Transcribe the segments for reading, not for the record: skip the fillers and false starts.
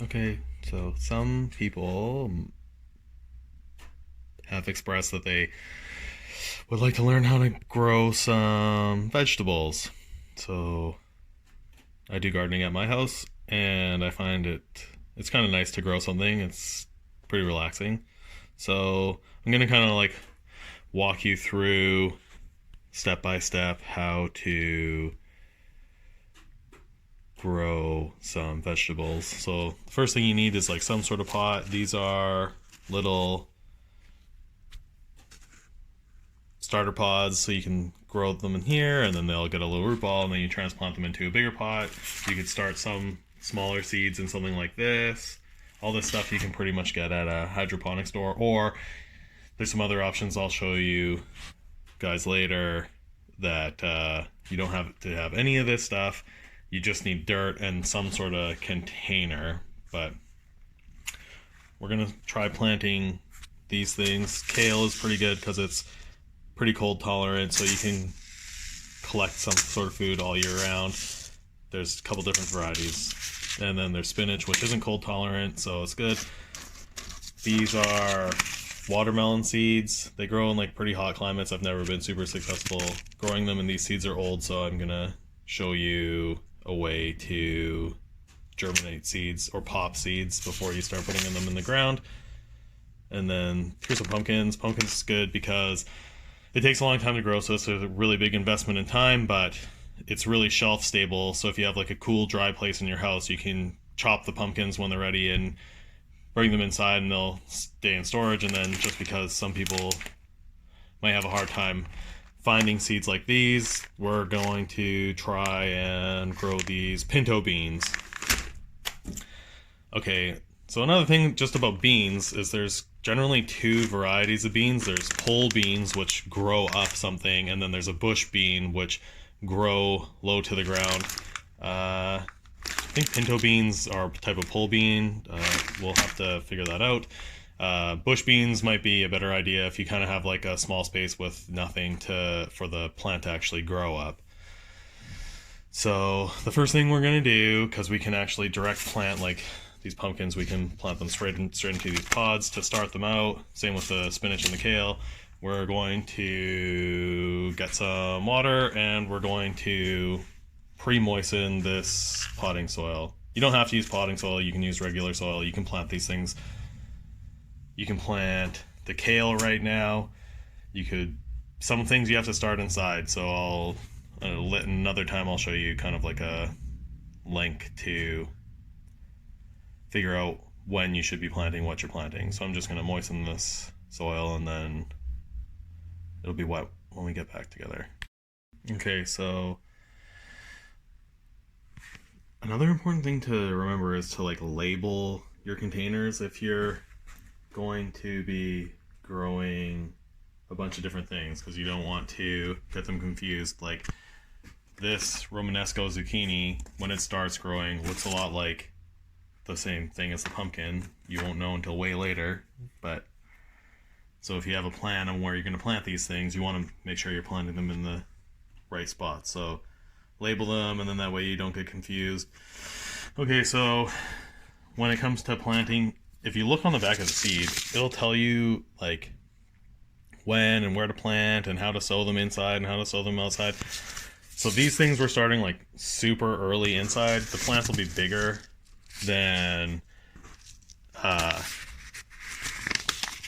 Okay, so some people have expressed that they would like to learn how to grow some vegetables. So I do gardening at my house, and I find it's kind of nice to grow something. It's pretty relaxing. So I'm gonna kind of like walk you through step by step how to grow some vegetables. So the first thing you need is like some sort of pot. These are little starter pods, so you can grow them in here, and then they'll get a little root ball, and then you transplant them into a bigger pot. You could start some smaller seeds in something like this. All this stuff you can pretty much get at a hydroponic store, or there's some other options I'll show you guys later that you don't have to have any of this stuff. You just need dirt and some sort of container. But we're gonna try planting these things. Kale is pretty good because it's pretty cold tolerant, so you can collect some sort of food all year round. There's a couple different varieties. And then there's spinach, which isn't cold tolerant, so it's good. These are watermelon seeds. They grow in like pretty hot climates. I've never been super successful growing them, and these seeds are old, so I'm gonna show you a way to germinate seeds or pop seeds before you start putting them in the ground. And then here's some pumpkins. Pumpkins is good because it takes a long time to grow, so it's a really big investment in time, but it's really shelf stable. So if you have like a cool, dry place in your house, you can chop the pumpkins when they're ready and bring them inside, and they'll stay in storage. And then just because some people might have a hard time finding seeds like these, we're going to try and grow these pinto beans. Okay, so another thing just about beans is there's generally two varieties of beans. There's pole beans, which grow up something, and then there's a bush bean, which grow low to the ground. I think pinto beans are a type of pole bean. We'll have to figure that out. Bush beans might be a better idea if you kind of have like a small space with nothing for the plant to actually grow up. So the first thing we're gonna do, because we can actually direct plant like these pumpkins, we can plant them straight into these pods to start them out. Same with the spinach and the kale. We're going to get some water, and we're going to pre-moisten this potting soil. You don't have to use potting soil, you can use regular soil. You can plant these things. You can plant the kale right now. Some things you have to start inside, so another time I'll show you kind of like a link to figure out when you should be planting what you're planting. So I'm just going to moisten this soil, and then it'll be wet when we get back together. Okay, so another important thing to remember is to like label your containers if you're going to be growing a bunch of different things, because you don't want to get them confused. Like this Romanesco zucchini, when it starts growing, looks a lot like the same thing as the pumpkin. You won't know until way later. But so if you have a plan on where you're going to plant these things, you want to make sure you're planting them in the right spot. So label them, and then that way you don't get confused. Okay, so when it comes to planting, if you look on the back of the seed, it'll tell you like when and where to plant and how to sow them inside and how to sow them outside. So these things we're starting like super early inside. The plants will be bigger than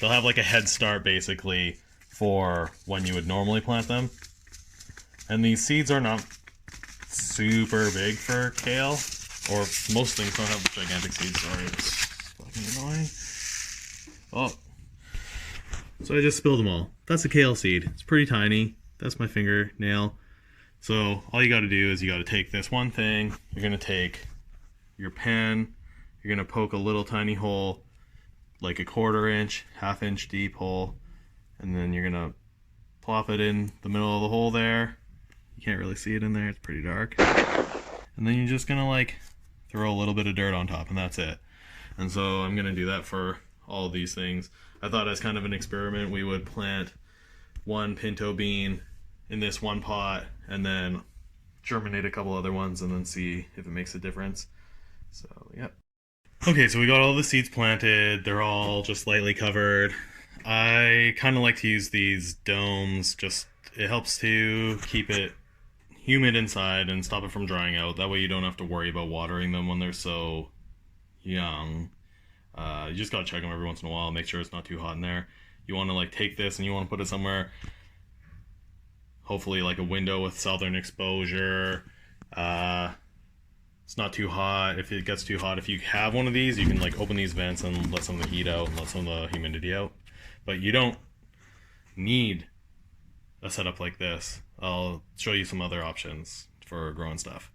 they'll have like a head start basically for when you would normally plant them. And these seeds are not super big for kale, or most things don't have gigantic seeds. Sorry, it's fucking annoying. Oh, so I just spilled them all. That's a kale seed. It's pretty tiny. That's my fingernail. So all you got to do is you got to take this one thing. You're gonna take your pen. You're gonna poke a little tiny hole, like a 1/4 inch, 1/2 inch deep hole, and then you're gonna plop it in the middle of the hole there. You can't really see it in there, it's pretty dark. And then you're just gonna like throw a little bit of dirt on top, and that's it. And so I'm gonna do that for all of these things. I thought as kind of an experiment we would plant one pinto bean in this one pot, and then germinate a couple other ones, and then see if it makes a difference. So, yep. Okay, so we got all the seeds planted. They're all just lightly covered. I kind of like to use these domes. Just it helps to keep it humid inside and stop it from drying out. That way you don't have to worry about watering them when they're so young. You just gotta check them every once in a while, make sure it's not too hot in there. You want to like take this and you want to put it somewhere, hopefully like a window with southern exposure. It's not too hot. If it gets too hot, if you have one of these, you can like open these vents and let some of the heat out and let some of the humidity out. But you don't need a setup like this. I'll show you some other options for growing stuff.